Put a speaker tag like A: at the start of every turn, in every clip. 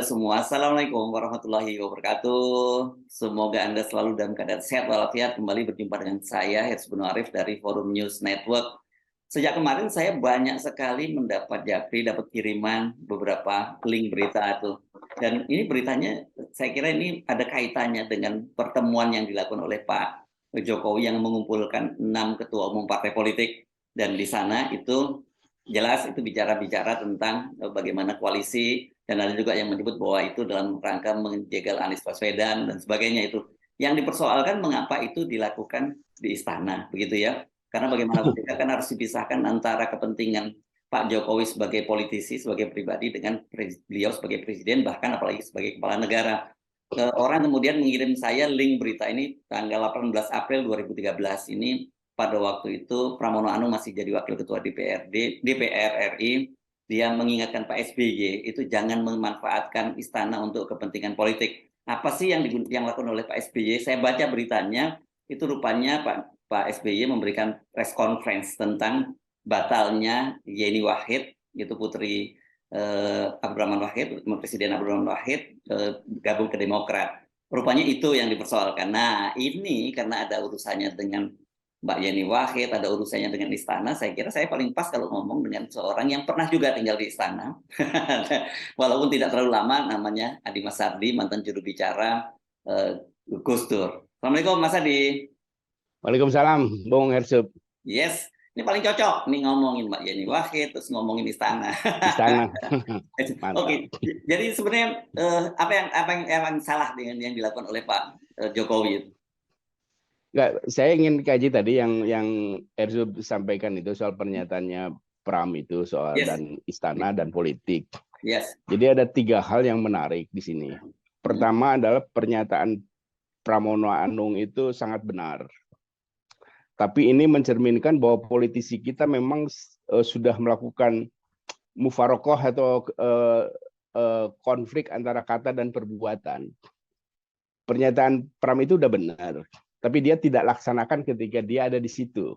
A: Anda semua. Assalamualaikum warahmatullahi wabarakatuh. Semoga Anda selalu dalam keadaan sehat walafiat. Kembali berjumpa dengan saya, Herzbun Arif dari Forum News Network. Sejak kemarin saya banyak sekali mendapat japri, dapat kiriman beberapa link berita itu. Dan ini beritanya, saya kira ini ada kaitannya dengan pertemuan yang dilakukan oleh Pak Jokowi yang mengumpulkan 6 ketua umum partai politik. Dan di sana itu jelas itu bicara-bicara tentang bagaimana koalisi, dan ada juga yang menyebut bahwa itu dalam rangka menjegal Anies Baswedan dan sebagainya itu. Yang dipersoalkan mengapa itu dilakukan di istana, begitu ya. Karena bagaimanapun juga kan harus dipisahkan antara kepentingan Pak Jokowi sebagai politisi, sebagai pribadi dengan beliau sebagai presiden, bahkan apalagi sebagai kepala negara. Orang kemudian mengirim saya link berita ini tanggal 18 April 2013 ini. Pada waktu itu Pramono Anung masih jadi wakil ketua DPR RI. Dia mengingatkan Pak SBY itu jangan memanfaatkan istana untuk kepentingan politik. Apa sih yang dilakukan oleh Pak SBY? Saya baca beritanya, itu rupanya Pak SBY memberikan press conference tentang batalnya Yeni Wahid, itu putri Abdurrahman Wahid, Presiden Abdurrahman Wahid gabung ke Demokrat. Rupanya itu yang dipersoalkan. Nah, ini karena ada urusannya dengan Mbak Yeni Wahid, ada urusannya dengan istana, saya kira saya paling pas kalau ngomong dengan seorang yang pernah juga tinggal di istana. Walaupun tidak terlalu lama, namanya Adi Masardi, mantan juru bicara Gus Dur. Assalamualaikum Mas Adi.
B: Waalaikumsalam, Bung Hersub.
A: Yes, ini paling cocok nih ngomongin Mbak Yeni Wahid, terus ngomongin istana.
B: Istana.
A: Oke, jadi sebenarnya apa yang salah dengan yang dilakukan oleh Pak Jokowi itu?
B: Enggak, saya ingin kaji tadi yang Hersub sampaikan itu soal pernyataannya Pram itu soal dan istana dan politik.
A: Yes.
B: Jadi ada 3 hal yang menarik di sini. Pertama adalah pernyataan Pramono Anung itu sangat benar. Tapi ini mencerminkan bahwa politisi kita memang sudah melakukan mufarokoh atau konflik antara kata dan perbuatan. Pernyataan Pram itu udah benar, tapi dia tidak laksanakan ketika dia ada di situ.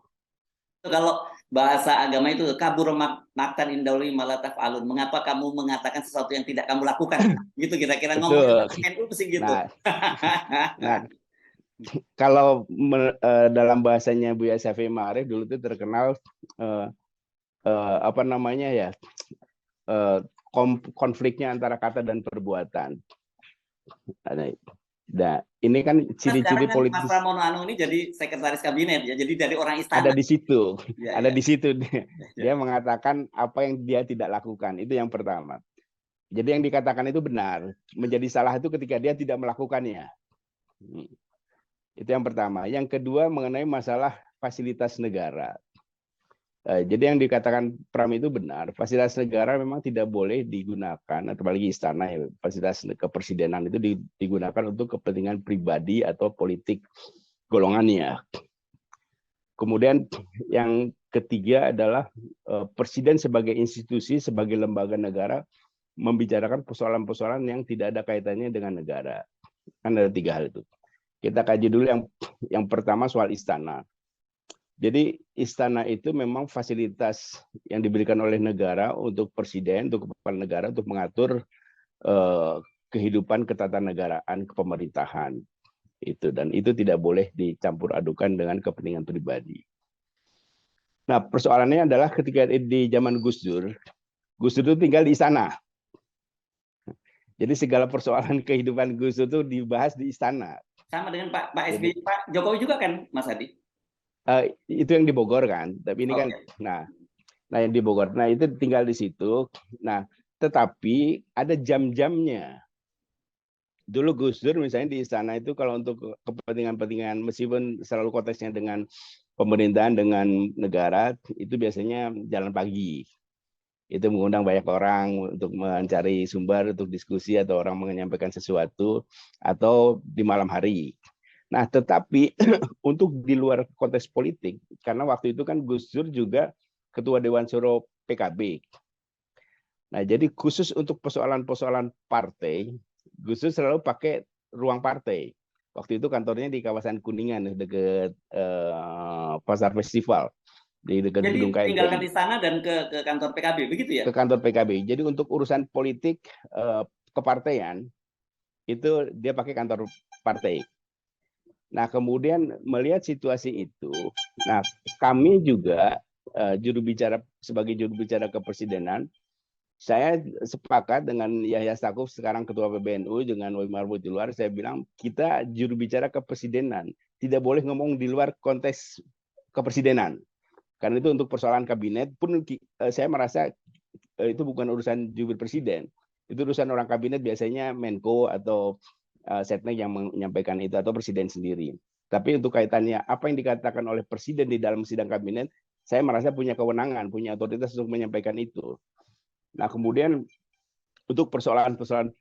A: Kalau bahasa agama itu kabur maktan indauli malataf alun. Mengapa kamu mengatakan sesuatu yang tidak kamu lakukan? Gitu kira-kira ngomongnya NU sih gitu.
B: Nah, kalau dalam bahasanya Buya Syafi'i Ma'arif dulu itu terkenal konfliknya antara kata dan perbuatan. Nah, ini kan ciri-ciri politis.
A: Mas Pramono Anung ini jadi sekretaris kabinet ya, jadi dari orang istana.
B: Ada di situ, di situ. Dia mengatakan apa yang dia tidak lakukan, itu yang pertama. Jadi yang dikatakan itu benar. Menjadi salah itu ketika dia tidak melakukannya. Itu yang pertama. Yang kedua mengenai masalah fasilitas negara. Jadi yang dikatakan Pram itu benar. Fasilitas negara memang tidak boleh digunakan, atau apalagi istana ya, fasilitas kepresidenan itu digunakan untuk kepentingan pribadi atau politik golongannya. Kemudian yang ketiga adalah presiden sebagai institusi, sebagai lembaga negara membicarakan persoalan-persoalan yang tidak ada kaitannya dengan negara. Kan ada 3 hal itu. Kita kaji dulu yang pertama soal istana. Jadi istana itu memang fasilitas yang diberikan oleh negara untuk presiden, untuk kepala negara untuk mengatur kehidupan ketatanegaraan kepemerintahan itu, dan itu tidak boleh dicampur adukan dengan kepentingan pribadi. Nah, persoalannya adalah ketika di zaman Gus Dur itu tinggal di istana. Jadi segala persoalan kehidupan Gus Dur itu dibahas di istana.
A: Sama dengan Pak SBY, Pak Jokowi juga kan, Mas Adi?
B: Itu yang di Bogor kan, tapi ini kan, nah yang di Bogor, nah itu tinggal di situ. Nah, tetapi ada jam-jamnya. Dulu Gus Dur misalnya di istana itu kalau untuk kepentingan-kepentingan, meskipun selalu konteksnya dengan pemerintahan, dengan negara, itu biasanya jalan pagi. Itu mengundang banyak orang untuk mencari sumber, untuk diskusi, atau orang menyampaikan sesuatu, atau di malam hari. Nah, tetapi untuk di luar konteks politik, karena waktu itu kan Gus Dur juga Ketua Dewan Syuro PKB. Nah, jadi khusus untuk persoalan-persoalan partai, Gus Dur selalu pakai ruang partai. Waktu itu kantornya di kawasan Kuningan, dekat Pasar Festival. Di dekat gedung KMPI.
A: Jadi tinggalkan istana dan ke kantor PKB, begitu ya?
B: Ke kantor PKB. Jadi untuk urusan politik, kepartaian itu dia pakai kantor partai. Nah, kemudian melihat situasi itu, nah kami juga sebagai juru bicara kepresidenan, saya sepakat dengan Yahya Stakuf sekarang Ketua PBNU dengan Wimar Wutiluar, saya bilang kita juru bicara kepresidenan, tidak boleh ngomong di luar konteks kepresidenan. Karena itu untuk persoalan kabinet pun saya merasa itu bukan urusan jubir presiden. Itu urusan orang kabinet, biasanya Menko atau Setnek yang menyampaikan itu atau presiden sendiri. Tapi untuk kaitannya apa yang dikatakan oleh presiden di dalam sidang kabinet, saya merasa punya kewenangan, punya otoritas untuk menyampaikan itu. Nah, kemudian untuk persoalan-persoalan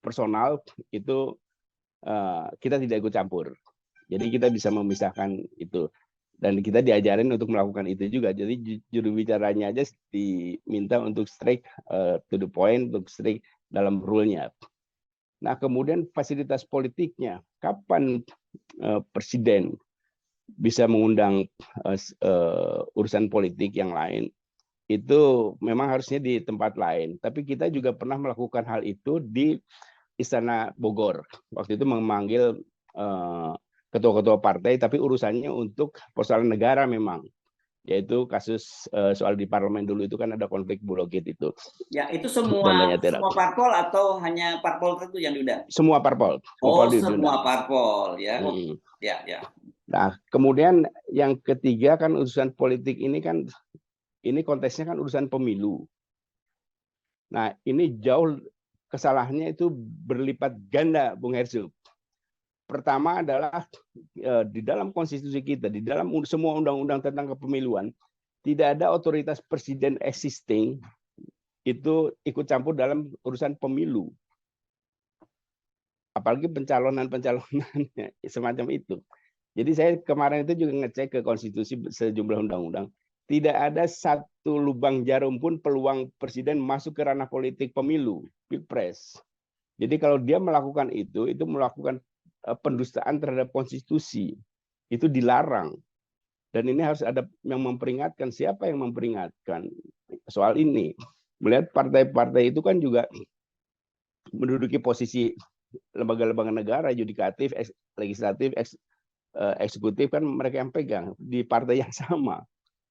B: personal itu kita tidak ikut campur. Jadi kita bisa memisahkan itu. Dan kita diajarin untuk melakukan itu juga. Jadi juru bicaranya aja diminta untuk straight to the point, untuk straight dalam rule-nya. Nah, kemudian fasilitas politiknya, kapan presiden bisa mengundang urusan politik yang lain, itu memang harusnya di tempat lain. Tapi kita juga pernah melakukan hal itu di Istana Bogor. Waktu itu memanggil ketua-ketua partai, tapi urusannya untuk persoalan negara memang. Yaitu kasus soal di parlemen dulu itu kan ada konflik Bulogit itu.
A: Ya, itu semua parpol atau hanya parpol tertentu yang diundang?
B: Semua parpol.
A: Semua parpol ya. Ya.
B: Nah, kemudian yang ketiga kan urusan politik ini kan, ini konteksnya kan urusan pemilu. Nah, ini jauh kesalahannya itu berlipat ganda, Bung Herzog. Pertama adalah di dalam konstitusi kita, di dalam semua undang-undang tentang kepemiluan, tidak ada otoritas presiden existing itu ikut campur dalam urusan pemilu. Apalagi pencalonan semacam itu. Jadi saya kemarin itu juga ngecek ke konstitusi sejumlah undang-undang. Tidak ada satu lubang jarum pun peluang presiden masuk ke ranah politik pemilu, pilpres. Jadi kalau dia melakukan itu melakukan pendustaan terhadap konstitusi. Itu dilarang. Dan ini harus ada yang memperingatkan. Siapa yang memperingatkan soal ini? Melihat partai-partai itu kan juga menduduki posisi lembaga-lembaga negara, yudikatif, legislatif, eksekutif, kan mereka yang pegang di partai yang sama.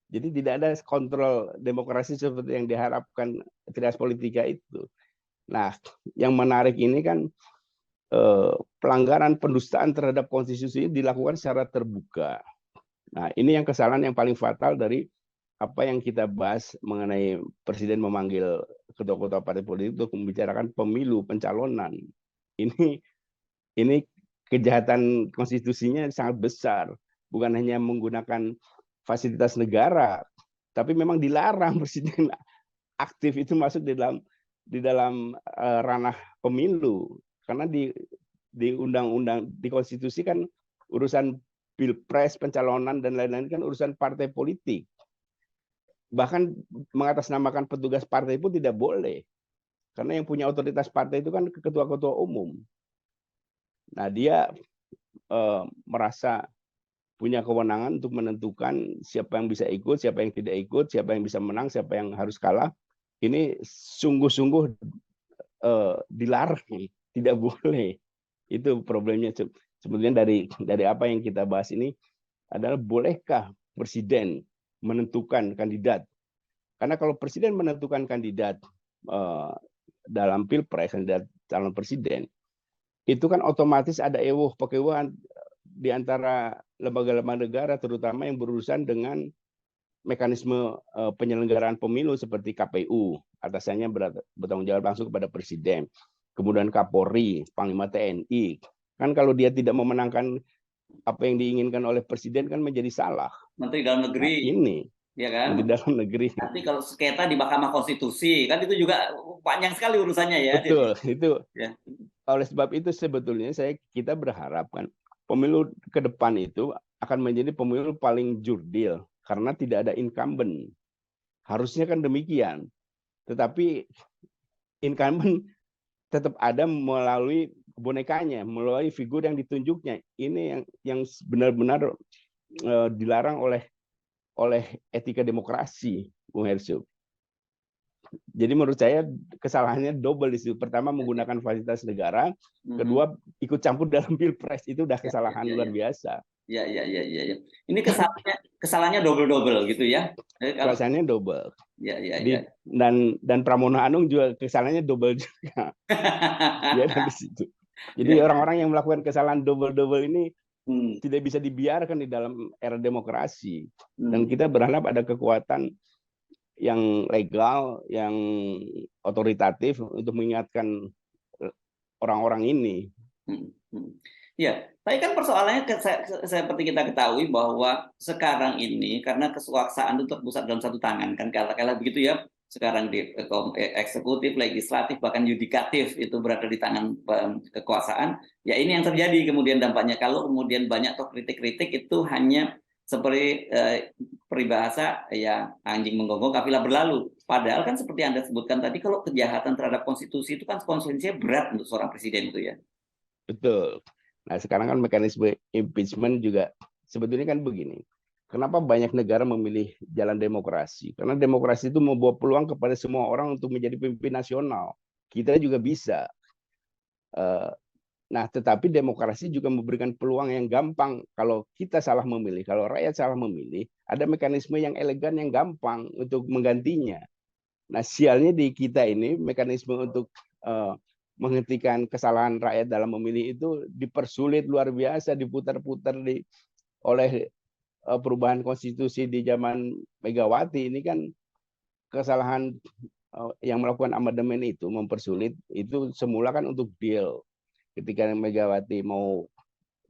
B: Jadi tidak ada kontrol demokrasi seperti yang diharapkan trias politika itu. Nah, yang menarik ini kan pelanggaran pendustaan terhadap konstitusi dilakukan secara terbuka. Nah, ini yang kesalahan yang paling fatal dari apa yang kita bahas mengenai presiden memanggil ketua-ketua partai politik untuk membicarakan pemilu, pencalonan. Ini kejahatan konstitusinya sangat besar. Bukan hanya menggunakan fasilitas negara, tapi memang dilarang presiden aktif itu masuk di dalam ranah pemilu. Karena di undang-undang, di konstitusi kan urusan pilpres, pencalonan dan lain-lain kan urusan partai politik. Bahkan mengatasnamakan petugas partai pun tidak boleh. Karena yang punya otoritas partai itu kan ketua-ketua umum. Nah, dia merasa punya kewenangan untuk menentukan siapa yang bisa ikut, siapa yang tidak ikut, siapa yang bisa menang, siapa yang harus kalah. Ini sungguh-sungguh dilarang, tidak boleh. Itu problemnya. Sebetulnya dari apa yang kita bahas ini adalah, bolehkah presiden menentukan kandidat? Karena kalau presiden menentukan kandidat dalam pilpres, kandidat calon presiden, itu kan otomatis ada pekewuhan di antara lembaga-lembaga negara, terutama yang berurusan dengan mekanisme penyelenggaraan pemilu seperti KPU, atasannya bertanggung jawab langsung kepada presiden. Kemudian Kapolri, Panglima TNI. Kan kalau dia tidak memenangkan apa yang diinginkan oleh presiden kan menjadi salah.
A: Menteri Dalam Negeri.
B: Nah, ini
A: ya kan?
B: Menteri Dalam Negeri.
A: Nanti kalau sengketa di Mahkamah Konstitusi, kan itu juga panjang sekali urusannya ya.
B: Betul,
A: jadi,
B: itu.
A: Ya.
B: Oleh sebab itu sebetulnya kita berharap kan pemilu ke depan itu akan menjadi pemilu paling jurdil karena tidak ada incumbent. Harusnya kan demikian. Tetapi incumbent tetap ada melalui bonekanya, melalui figur yang ditunjuknya. Ini yang benar-benar dilarang oleh etika demokrasi, Bung Herzog. Jadi menurut saya kesalahannya double di situ. Pertama menggunakan fasilitas negara, kedua ikut campur dalam pilpres, itu udah
A: Ya,
B: kesalahan
A: ya,
B: luar
A: ya.
B: biasa.
A: Ya, ya, ya, ya, ya. Ini kesalahannya double-double gitu ya. Kalau
B: Kesalahannya double.
A: ya, ya, ya.
B: Dan Pramono Anung juga kesalahannya double juga. Dia ada di situ. Jadi
A: Ya.
B: orang-orang yang melakukan kesalahan double-double ini
A: Hmm,
B: tidak bisa dibiarkan di dalam era demokrasi. Dan
A: hmm,
B: kita berharap ada kekuatan yang legal, yang otoritatif untuk mengingatkan orang-orang ini.
A: hmm, hmm. Ya, tapi kan persoalannya seperti kita ketahui bahwa sekarang ini karena kekuasaan itu terpusat dalam satu tangan kan kala-kala begitu ya. Sekarang di eksekutif, legislatif bahkan yudikatif itu berada di tangan kekuasaan. Ya ini yang terjadi kemudian dampaknya kalau kemudian banyak toh kritik-kritik itu hanya seperti peribahasa ya anjing menggonggong kafilah berlalu. Padahal kan seperti Anda sebutkan tadi kalau kejahatan terhadap konstitusi itu kan konsekuensinya berat untuk seorang presiden itu ya.
B: Betul. Nah, sekarang kan mekanisme impeachment juga sebetulnya kan begini. Kenapa banyak negara memilih jalan demokrasi? Karena demokrasi itu membawa peluang kepada semua orang untuk menjadi pemimpin nasional. Kita juga bisa. Nah, tetapi demokrasi juga memberikan peluang yang gampang kalau kita salah memilih. Kalau rakyat salah memilih, ada mekanisme yang elegan yang gampang untuk menggantinya. Nah, sialnya di kita ini mekanisme untuk menghentikan kesalahan rakyat dalam memilih itu dipersulit luar biasa, diputar-putar oleh perubahan konstitusi di zaman Megawati. Ini kan kesalahan yang melakukan amandemen itu mempersulit. Itu semula kan untuk deal. Ketika Megawati mau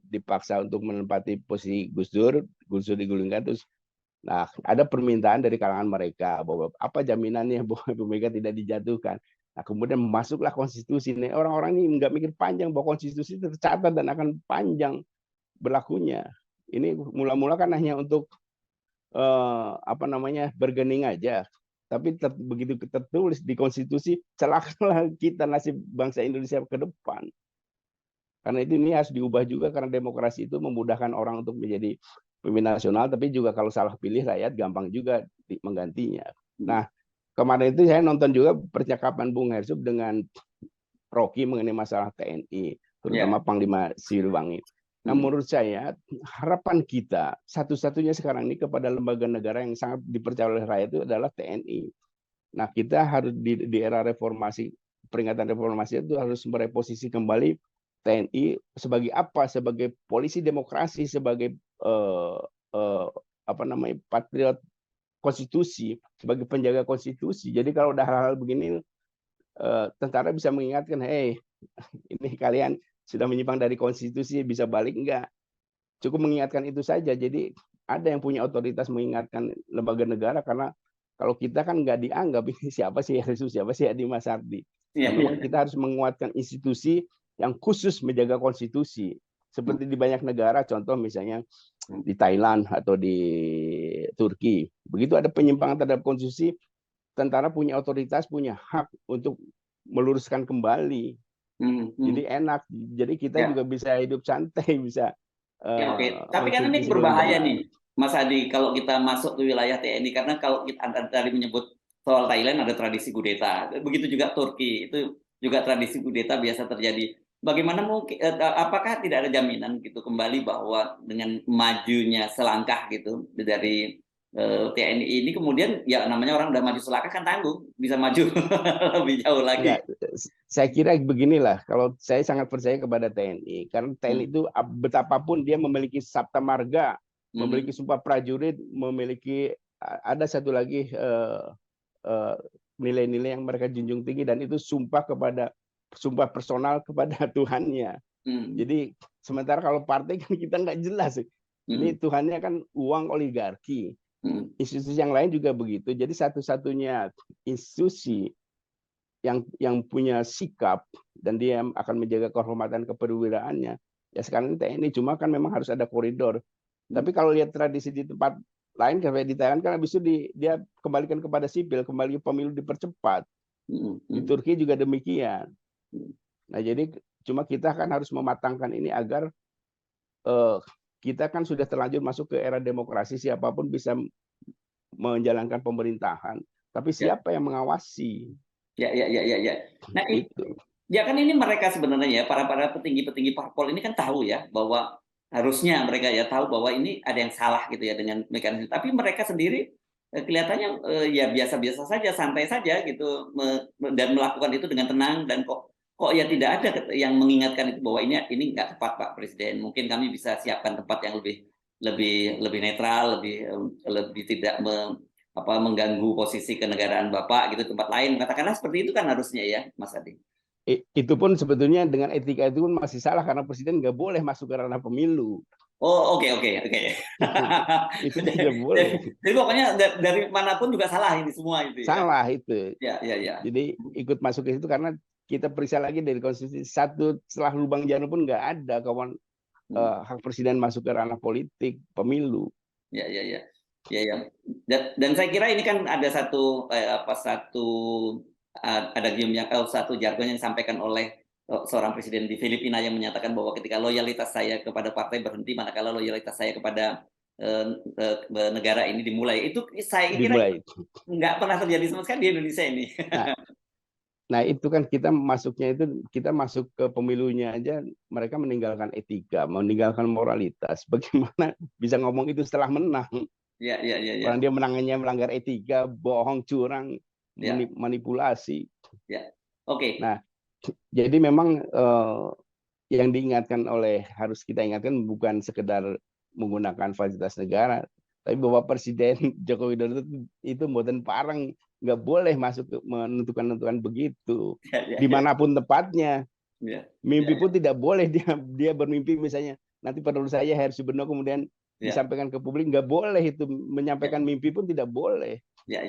B: dipaksa untuk menempati posisi Gus Dur digulingkan terus. Nah, ada permintaan dari kalangan mereka bahwa apa jaminannya bahwa Ibu Mega tidak dijatuhkan. Nah, kemudian masuklah konstitusi. Nih, orang-orang ini nggak mikir panjang bahwa konstitusi tercatat dan akan panjang berlakunya. Ini mula-mula kan hanya untuk bergening aja. Tapi begitu tertulis di konstitusi, celakalah kita nasib bangsa Indonesia ke depan. Karena itu ini harus diubah juga karena demokrasi itu memudahkan orang untuk menjadi pemimpin nasional, tapi juga kalau salah pilih rakyat gampang juga menggantinya. Nah, kemarin itu saya nonton juga percakapan Bung Hersub dengan Rocky mengenai masalah TNI, terutama Panglima Siliwangi. Nah, menurut saya harapan kita satu-satunya sekarang ini kepada lembaga negara yang sangat dipercaya oleh rakyat itu adalah TNI. Nah, kita harus di era reformasi, peringatan reformasi itu harus mereposisi kembali TNI sebagai apa? Sebagai polisi demokrasi, sebagai patriot konstitusi, sebagai penjaga konstitusi. Jadi kalau udah hal-hal begini, tentara bisa mengingatkan, hey, ini kalian sudah menyimpang dari konstitusi, bisa balik enggak? Cukup mengingatkan itu saja. Jadi ada yang punya otoritas mengingatkan lembaga negara karena kalau kita kan nggak dianggap ini siapa sih Yesus, siapa sih Adi Masardi. Nah, memang kita harus menguatkan institusi yang khusus menjaga konstitusi. Seperti di banyak negara, contoh misalnya di Thailand atau di Turki. Begitu ada penyimpangan terhadap konstitusi, tentara punya otoritas, punya hak untuk meluruskan kembali. Jadi enak. Jadi kita juga bisa hidup santai, bisa
A: Oke. Tapi kan ini
B: mengkritisi dengan
A: berbahaya
B: benar.
A: nih, Mas Adi, kalau kita masuk ke wilayah TNI karena kalau kita tadi menyebut soal Thailand ada tradisi kudeta, begitu juga Turki itu juga tradisi kudeta biasa terjadi. Bagaimana mungkin, apakah tidak ada jaminan gitu kembali bahwa dengan majunya selangkah gitu dari TNI ini kemudian ya namanya orang udah maju selangkah kan tanggung bisa maju lebih jauh lagi.
B: Enggak, saya kira beginilah. Kalau saya sangat percaya kepada TNI, karena TNI itu betapapun dia memiliki sabta marga, memiliki sumpah prajurit, memiliki ada satu lagi nilai-nilai yang mereka junjung tinggi dan itu sumpah personal kepada Tuhannya. Jadi sementara kalau partai kan kita nggak jelas. Ini Tuhannya kan uang oligarki. Institusi yang lain juga begitu. Jadi satu-satunya institusi yang punya sikap dan dia akan menjaga kehormatan keperwiraannya ya sekarang TNI, cuma kan memang harus ada koridor. Tapi kalau lihat tradisi di tempat lain kayak di Thailand kan habis itu dia kembalikan kepada sipil, kembali pemilu dipercepat. Di Turki juga demikian. Nah, jadi cuma kita kan harus mematangkan ini agar kita kan sudah terlanjur masuk ke era demokrasi, siapapun bisa menjalankan pemerintahan. Tapi siapa yang mengawasi?
A: Ya. Nah,
B: Itu.
A: ya kan ini mereka sebenarnya ya, para petinggi-petinggi parpol ini kan tahu ya bahwa harusnya mereka ya tahu bahwa ini ada yang salah gitu ya dengan mekanisme. Tapi mereka sendiri kelihatannya ya biasa-biasa saja, santai saja gitu dan melakukan itu dengan tenang dan kok ya tidak ada yang mengingatkan itu bahwa ini nggak tepat Pak Presiden. Mungkin kami bisa siapkan tempat yang lebih lebih lebih netral, lebih tidak mengganggu posisi kenegaraan Bapak gitu, tempat lain. Katakanlah seperti itu kan harusnya ya, Mas Adi.
B: Itu pun sebetulnya dengan etika itu pun masih salah karena presiden nggak boleh masuk ke ranah pemilu.
A: Oh, oke.
B: Itu tidak boleh.
A: Jadi pokoknya dari manapun juga salah ini semua itu ya.
B: Salah itu.
A: Ya.
B: Jadi ikut masuk ke situ karena kita periksa lagi dari konstitusi, satu celah lubang jarum pun nggak ada kawan hak presiden masuk ke ranah politik pemilu.
A: Ya. Dan saya kira ini kan ada satu jargon yang disampaikan oleh seorang presiden di Filipina yang menyatakan bahwa ketika loyalitas saya kepada partai berhenti manakala loyalitas saya kepada negara ini dimulai. Itu saya kira nggak pernah terjadi sama sekali di Indonesia ini.
B: Nah itu kan kita masuk ke pemilunya aja mereka meninggalkan etika, meninggalkan moralitas. Bagaimana bisa ngomong itu setelah menang?
A: Ya.
B: Orang dia menangannya melanggar etika, bohong, curang, manipulasi.
A: Ya. Oke.
B: Nah, jadi memang yang harus kita ingatkan bukan sekedar menggunakan fasilitas negara, tapi bahwa Presiden Joko Widodo itu mboten parang, nggak boleh masuk menentukan begitu dimanapun tempatnya. Mimpi pun tidak boleh dia bermimpi misalnya nanti pada saya Heru Suberno kemudian disampaikan ke publik, nggak boleh itu, menyampaikan mimpi pun tidak boleh.
A: Ya.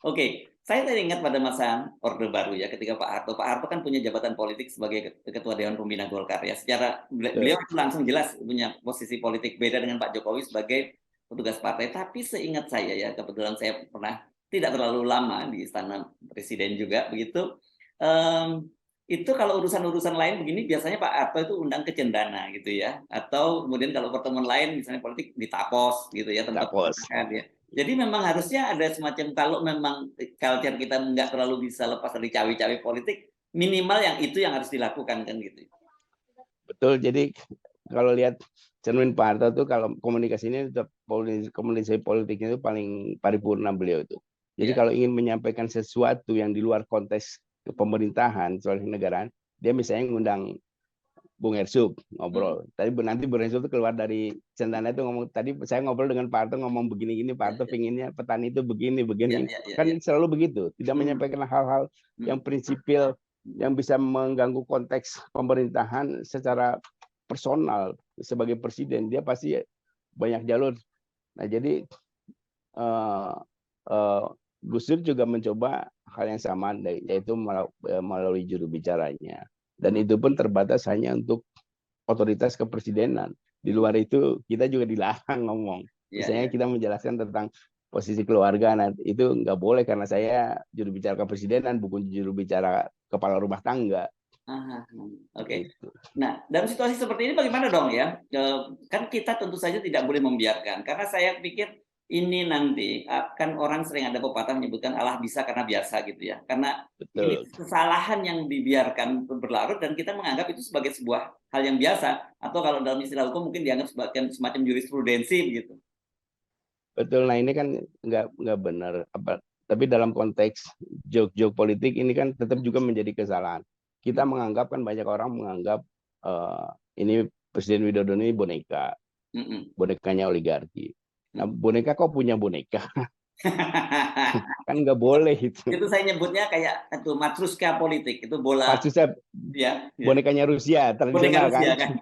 A: Oke, saya tadi ingat pada masa Orde Baru ya, ketika Pak Harto kan punya jabatan politik sebagai Ketua Dewan Pembina Golkar ya. Secara beliau langsung jelas punya posisi politik beda dengan Pak Jokowi sebagai petugas partai. Tapi seingat saya ya, kebetulan saya pernah tidak terlalu lama di Istana Presiden juga begitu. Itu kalau urusan-urusan lain begini biasanya Pak Harto itu undang ke Cendana gitu ya, atau kemudian kalau pertemuan lain misalnya politik di Tapos gitu ya, tempat makan ya. Jadi memang harusnya ada semacam, kalau memang culture kita nggak terlalu bisa lepas dari cawe-cawe politik, minimal yang itu yang harus dilakukan kan gitu.
B: Betul, jadi kalau lihat cermin Pak Harto tuh kalau komunikasinya komunikasi politiknya itu paling paripurna beliau itu. Jadi kalau ingin menyampaikan sesuatu yang di luar konteks pemerintahan soal negaraan, dia misalnya ngundang Bung Hersub ngobrol. Tadi nanti Bung Hersub itu keluar dari Cendana itu ngomong, tadi saya ngobrol dengan Pak Harto ngomong begini-gini, Pak Harto pinginnya petani itu begini. Kan selalu begitu, tidak menyampaikan hal-hal yang prinsipil yang bisa mengganggu konteks pemerintahan secara personal. Sebagai presiden dia pasti banyak jalur. Nah jadi Gus Dur juga mencoba hal yang sama, yaitu melalui juru bicaranya. Dan itu pun terbatas hanya untuk otoritas kepresidenan. Di luar itu kita juga dilarang ngomong. Misalnya kita menjelaskan tentang posisi keluarga, nah itu nggak boleh karena saya juru bicara kepresidenan, bukan juru bicara kepala rumah tangga.
A: Oke. Nah, dalam situasi seperti ini bagaimana dong ya? Kan kita tentu saja tidak boleh membiarkan, karena saya pikir ini nanti akan orang sering ada pepatah menyebutkan Allah bisa karena biasa gitu ya. Karena ini kesalahan yang dibiarkan berlarut dan kita menganggap itu sebagai sebuah hal yang biasa, atau kalau dalam istilah hukum mungkin dianggap sebagai semacam jurisprudensi gitu.
B: Betul, nah ini kan nggak benar. Tapi dalam konteks joke-joke politik ini kan tetap juga menjadi kesalahan. Kita menganggap, kan banyak orang menganggap ini Presiden Widodo ini boneka, bonekanya oligarki. Nah, boneka kok punya boneka? Kan nggak boleh itu.
A: Itu saya nyebutnya kayak itu matruska politik, itu bola.
B: Matruska, bonekanya Rusia tradisional kan.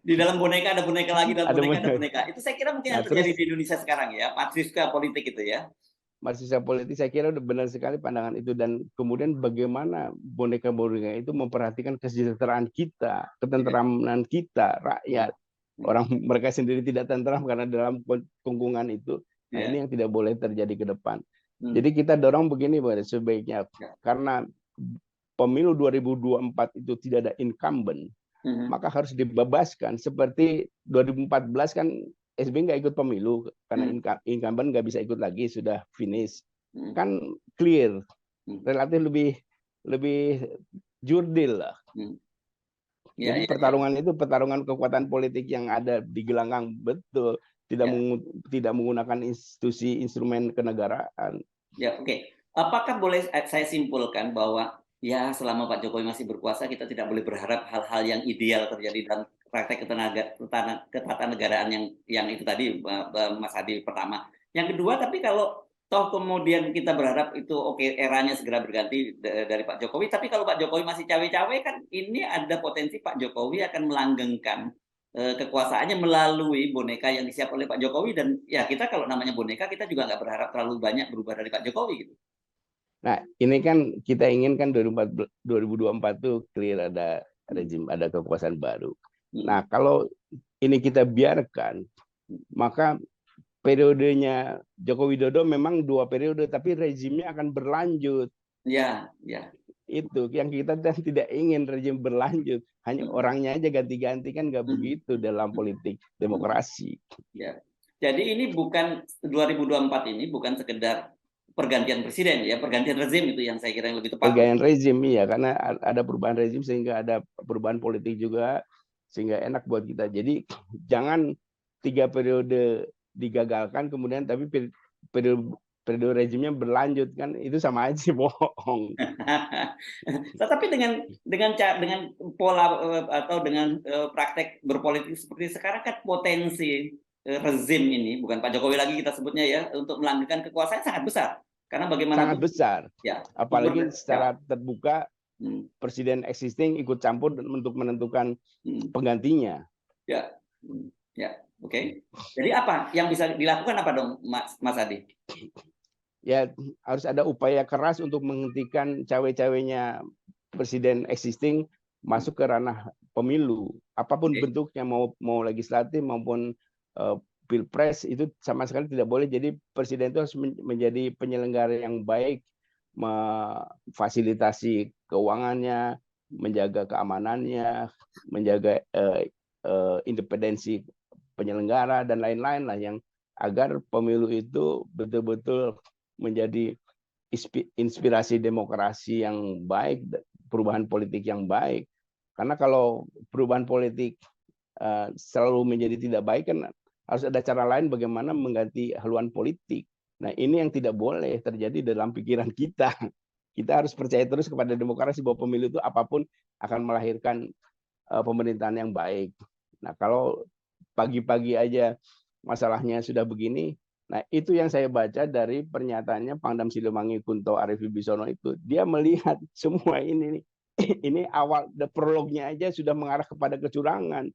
A: Di dalam boneka ada boneka lagi, dalam boneka ada boneka. Itu saya kira mungkin yang terjadi di Indonesia sekarang ya, matruska politik itu ya.
B: Matruska politik saya kira udah benar sekali pandangan itu, dan kemudian bagaimana boneka-boneka itu memperhatikan kesejahteraan kita, ketenteraman kita, rakyat. Orang mereka sendiri tidak tentram karena dalam kungkungan itu. Nah, ini yang tidak boleh terjadi ke depan. Jadi kita dorong begini, sebaiknya karena pemilu 2024 itu tidak ada incumbent, maka harus dibebaskan. Seperti 2014 kan SBY nggak ikut pemilu karena incumbent nggak bisa ikut lagi, sudah finish. kan clear,
A: Hmm.
B: relatif lebih jurdil lah.
A: Ya,
B: Jadi
A: ya,
B: pertarungan itu pertarungan kekuatan politik yang ada di gelanggang, betul. Tidak
A: ya.
B: tidak menggunakan institusi instrumen kenegaraan.
A: Ya, oke. Apakah boleh saya simpulkan bahwa ya selama Pak Jokowi masih berkuasa kita tidak boleh berharap hal-hal yang ideal terjadi dalam praktek ketatanegaraan yang itu tadi Mas Hadi pertama. Yang kedua, tapi kalau toh kemudian kita berharap itu oke eranya segera berganti dari Pak Jokowi, tapi kalau Pak Jokowi masih cawe-cawe kan ini ada potensi Pak Jokowi akan melanggengkan kekuasaannya melalui boneka yang disiap oleh Pak Jokowi, dan ya kita kalau namanya boneka kita juga nggak berharap terlalu banyak berubah dari Pak Jokowi gitu.
B: Nah, ini kan kita inginkan 2024 itu clear ada rezim, ada kekuasaan baru. Nah, kalau ini kita biarkan, maka periodenya Joko Widodo memang 2 periode, tapi rezimnya akan berlanjut.
A: Ya, ya.
B: Itu yang kita tidak ingin rezim berlanjut. Hanya orangnya aja ganti-ganti, kan nggak begitu dalam politik demokrasi.
A: Ya. Jadi ini bukan 2024 ini bukan sekedar pergantian presiden ya, pergantian rezim itu yang saya kira yang lebih tepat.
B: Pergantian rezim, iya, karena ada perubahan rezim sehingga ada perubahan politik juga, sehingga enak buat kita. Jadi jangan 3 periode digagalkan kemudian tapi periode rezimnya berlanjut, kan itu sama aja bohong.
A: Tetapi dengan pola atau dengan praktek berpolitik seperti sekarang kan potensi rezim ini, bukan Pak Jokowi lagi kita sebutnya ya, untuk melanggengkan kekuasaan sangat besar. Karena bagaimanapun
B: sangat besar.
A: Ya,
B: apalagi secara terbuka presiden existing ikut campur untuk menentukan penggantinya.
A: Ya, ya, oke. Jadi apa yang bisa dilakukan apa dong, Mas Adi?
B: Ya harus ada upaya keras untuk menghentikan cawe-cawenya presiden existing masuk ke ranah pemilu, apapun bentuknya, mau legislatif maupun pilpres, itu sama sekali tidak boleh. Jadi presiden itu harus menjadi penyelenggara yang baik, memfasilitasi keuangannya, menjaga keamanannya, menjaga independensi penyelenggara dan lain-lain lah, yang agar pemilu itu betul-betul menjadi inspirasi demokrasi yang baik, perubahan politik yang baik. Karena kalau perubahan politik selalu menjadi tidak baik, kan harus ada cara lain bagaimana mengganti haluan politik. Nah, ini yang tidak boleh terjadi dalam pikiran kita. Kita harus percaya terus kepada demokrasi, bahwa pemilu itu apapun akan melahirkan pemerintahan yang baik. Nah, kalau pagi-pagi aja masalahnya sudah begini, nah itu yang saya baca dari pernyataannya Pangdam Siliwangi Kunto Arif Wibisono itu. Dia melihat semua ini awal, prolognya aja sudah mengarah kepada kecurangan.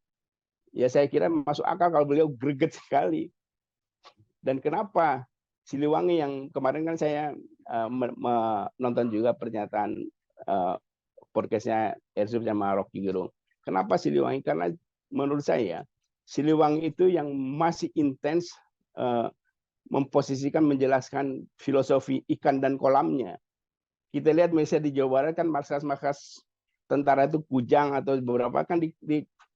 B: Ya saya kira masuk akal kalau beliau greget sekali. Dan kenapa Siliwangi, yang kemarin kan saya menonton juga pernyataan podcastnya Ersub sama Rocky Gerung. Kenapa Siliwangi? Karena menurut saya Siliwangi itu yang masih intens memposisikan, menjelaskan filosofi ikan dan kolamnya. Kita lihat misalnya di Jawa Barat kan markas-markas tentara itu Kujang atau beberapa kan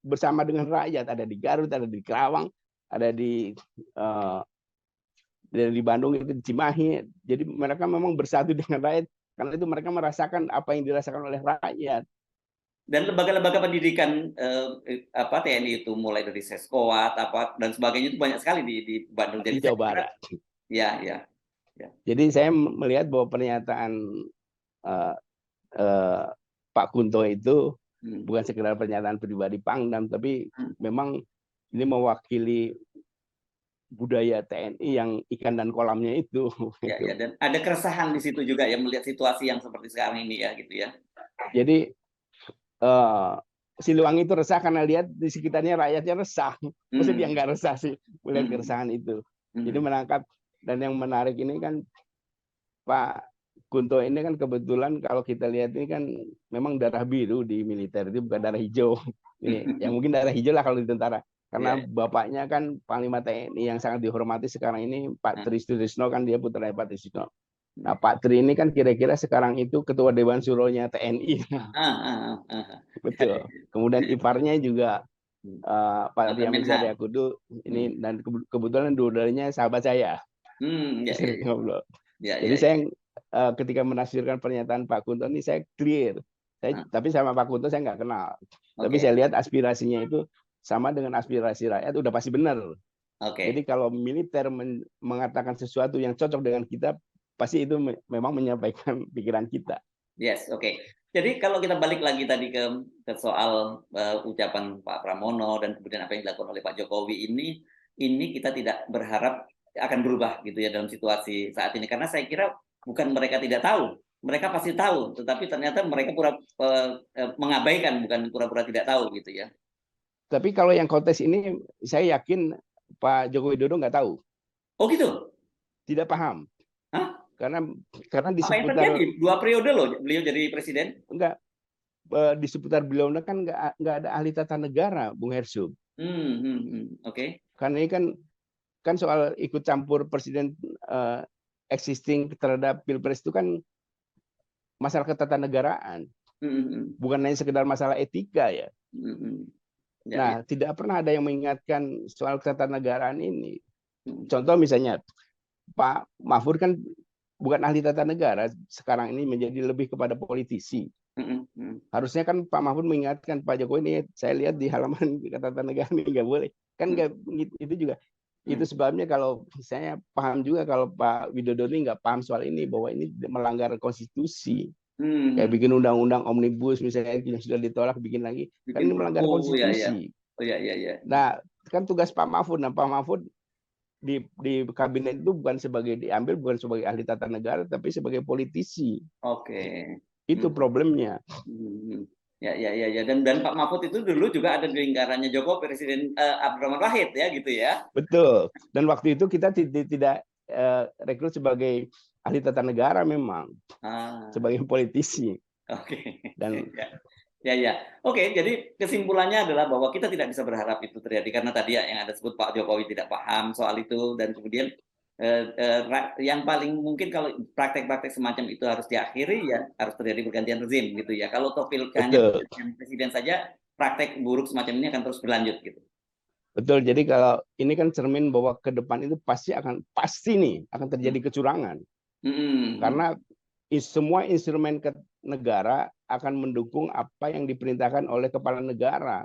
B: bersama dengan rakyat, ada di Garut, ada di Kerawang, ada di Bandung, itu di Cimahi. Jadi mereka memang bersatu dengan rakyat, karena itu mereka merasakan apa yang dirasakan oleh rakyat.
A: Dan lembaga-lembaga pendidikan TNI itu mulai dari Seskoat dan sebagainya itu banyak sekali di Bandung.
B: Jadi di Jawa Barat.
A: Ya.
B: Jadi saya melihat bahwa pernyataan Pak Kunto itu bukan sekedar pernyataan pribadi Pangdam, tapi memang ini mewakili budaya TNI yang ikan dan kolamnya itu.
A: Ya, dan ada keresahan di situ juga ya, melihat situasi yang seperti sekarang ini ya, gitu ya.
B: Jadi Siliwangi itu resah karena lihat di sekitarnya rakyatnya resah. Maksudnya dia nggak resah sih melihat keresahan itu. Jadi menangkap. Dan yang menarik ini kan Pak Kunto ini kan kebetulan kalau kita lihat ini kan memang darah biru di militer, itu bukan darah hijau. Ini yang mungkin darah hijau lah kalau di tentara. Karena bapaknya kan Panglima TNI yang sangat dihormati sekarang ini, Pak Tri Sutrisno, kan dia putra Pak Tri Sutrisno. Nah, Pak Tri ini kan kira-kira sekarang itu Ketua Dewan Suronya TNI. Betul. Kemudian iparnya juga Pak Riam Zaryakudu ini, dan kebetulan dua-duanya sahabat saya. Sering ngobrol.
A: Ya,
B: Jadi
A: ya,
B: saya ketika menafsirkan pernyataan Pak Kunto ini saya clear. Tapi sama Pak Kunto saya nggak kenal. Tapi
A: oke,
B: saya lihat aspirasinya itu sama dengan aspirasi rakyat, udah pasti benar. Jadi
A: oke.
B: kalau militer mengatakan sesuatu yang cocok dengan kita, pasti itu memang menyampaikan pikiran kita.
A: Yes, oke. Jadi kalau kita balik lagi tadi ke soal ucapan Pak Pramono dan kemudian apa yang dilakukan oleh Pak Jokowi ini kita tidak berharap akan berubah gitu ya dalam situasi saat ini, karena saya kira bukan mereka tidak tahu, mereka pasti tahu, tetapi ternyata mereka mengabaikan, bukan pura-pura tidak tahu gitu ya.
B: Tapi kalau yang kontes ini, saya yakin Pak Joko Widodo nggak tahu,
A: Oh gitu?
B: tidak paham,
A: Hah?
B: karena di
A: Apa yang
B: seputar
A: terjadi? 2 periode loh beliau jadi presiden.
B: enggak di seputar beliau kan nggak ada ahli tata negara, Bung Hersuk.
A: Oke.
B: Karena ini kan soal ikut campur presiden existing terhadap pilpres itu kan masalah ketatanegaraan, bukan hanya sekedar masalah etika ya.
A: Ya, ya.
B: Nah, tidak pernah ada yang mengingatkan soal ketatanegaraan ini. Contoh misalnya Pak Mahfud kan bukan ahli tata negara, sekarang ini menjadi lebih kepada politisi. Harusnya kan Pak Mahfud mengingatkan Pak Jokowi ini, saya lihat di halaman tata negara ini nggak boleh. Kan nggak, itu juga. Itu sebabnya kalau saya paham juga kalau Pak Widodo ini nggak paham soal ini, bahwa ini melanggar konstitusi. Kayak bikin undang-undang omnibus misalnya yang sudah ditolak, bikin lagi. Kan ini melanggar konstitusi.
A: Oh ya, ya, ya.
B: Nah, kan tugas Pak Mahfud. Nah, Pak Mahfud di kabinet itu bukan sebagai ahli tata negara, tapi sebagai politisi.
A: Oke.
B: Itu problemnya.
A: Ya, ya, ya, ya. Dan Pak Mahfud itu dulu juga ada di lingkarannya Jokowi, Presiden Abdurrahman Wahid ya gitu ya.
B: Betul. Dan waktu itu kita tidak rekrut sebagai ahli tata negara, memang sebagai politisi.
A: Oke.
B: Dan
A: ya, ya. Oke, jadi kesimpulannya adalah bahwa kita tidak bisa berharap itu terjadi karena tadi yang ada sebut Pak Jokowi tidak paham soal itu, dan kemudian yang paling mungkin kalau praktek-praktek semacam itu harus diakhiri ya harus terjadi pergantian rezim gitu ya. Kalau toh hanya pergantian presiden saja, praktek buruk semacam ini akan terus berlanjut gitu.
B: Betul. Jadi kalau ini kan cermin bahwa ke depan itu pasti nih akan terjadi kecurangan. Karena semua instrumen negara akan mendukung apa yang diperintahkan oleh kepala negara.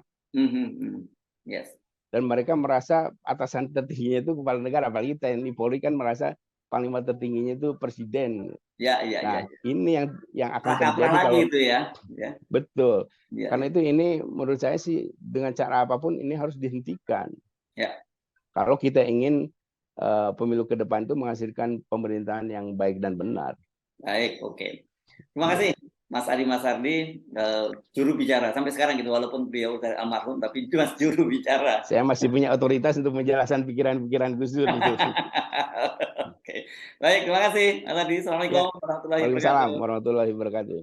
A: Yes.
B: Dan mereka merasa atasan tertingginya itu kepala negara, apalagi TNI Polri kan merasa panglima tertingginya itu presiden.
A: Ya,
B: nah, ini yang akan terjadi
A: lagi
B: kalau
A: itu ya.
B: Betul. Karena itu ini menurut saya sih dengan cara apapun ini harus dihentikan. Kalau kita ingin pemilu ke depan itu menghasilkan pemerintahan yang baik dan benar.
A: Baik, oke. Terima kasih Mas Adi Masardi, juru bicara sampai sekarang gitu, walaupun beliau dari almarhum tapi itu Mas juru bicara.
B: Saya masih punya otoritas untuk menjelaskan pikiran-pikiran Gus Dur itu.
A: Oke. Baik, terima kasih Mas Adi. Assalamualaikum warahmatullahi wabarakatuh.
B: Waalaikumsalam warahmatullahi wabarakatuh.